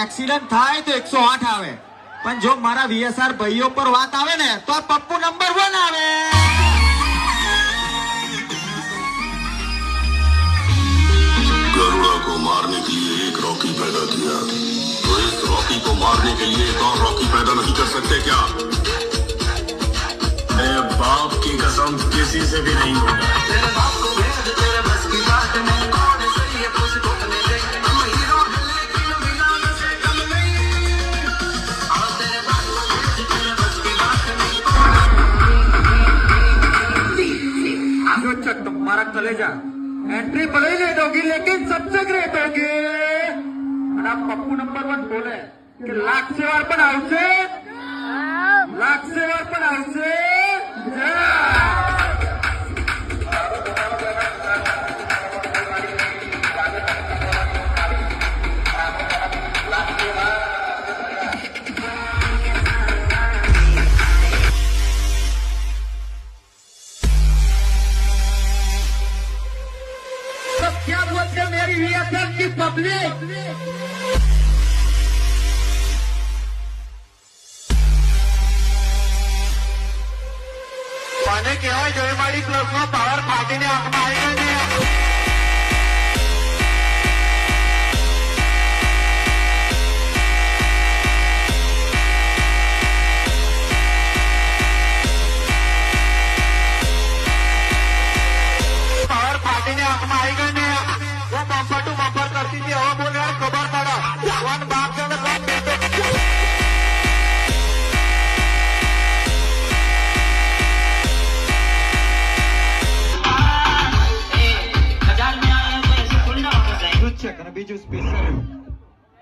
Accident થાય તો 108 આવે, પણ જો મારા વીએસઆર ભાઈઓ પર વાત આવે ને તો આ પપ્પુ નંબર 1 આવે. गरुड़ा को मारने के लिए एक रॉकी पैदा किया, तो इस रॉकी को मारने के लिए एक और रॉकी पैदा नहीं कर सकते क्या? मेरे बाप की कसम किसी से भी नहीं होगा. तेरे बाप को भेज तेरे बस की बात नहीं, कौन है सही है कुछ रोकने दे, हम हीरो हैं लेकिन विलन से कम नहीं. और तेरे बाप को भेज तेरे बस की बात नहीं. जो चक तुम्हारा कलेजा एंट्री भले ही लेट होगी लेकिन सबसे ग्रेट होगी. અને આ પપ્પુ નંબર 1 બોલે કે લાખ સેવાર પણ આવશે, લાખ સેવાર પણ આવશે. क्या बोलते मेरी वीएसएल की पब्लिक. મને કહેવાય જયમાળી પ્લસમાં પાવર ફાટીને આંખમાં આવી ગઈ. પાવર ફાટીને આંખમાં આવી ગઈ ને હું બમ્પર ટુ બમ્પર કરતી હતી. હવે બોલે ખબર પડે કોણ બાપ છે ને કોણ બેટો. બીજું સ્પેશિયલ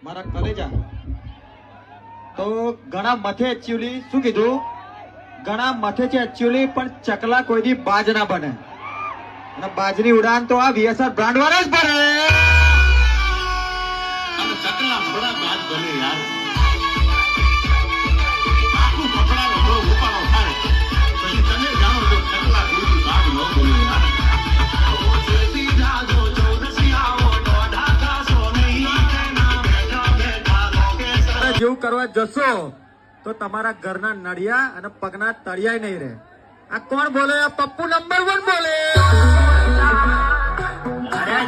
મારા કલેજા તો ઘણા મથે એકચ્યુઅલી શું કીધું, ઘણા મથે છે એકચ્યુઅલી, પણ ચકલા કોઈ દી બાજ ના બને. અને બાજની ઉડાન તો આ વીએસઆર બ્રાન્ડ વાળા જ ભરે. અને ચકલા થોડા બાદ બને યાર. આખું કપડાનો બહુ ઉપાડો થાય પછી તમે જાણો છો ચકલા કોઈ દી બાદ ન બને યાર. જેવું કરવા જશો તો તમારા ઘરના નડિયા અને પગના તળિયા નહીં રહે. આ કોણ બોલે? પપ્પુ નંબર 1 બોલે. અરે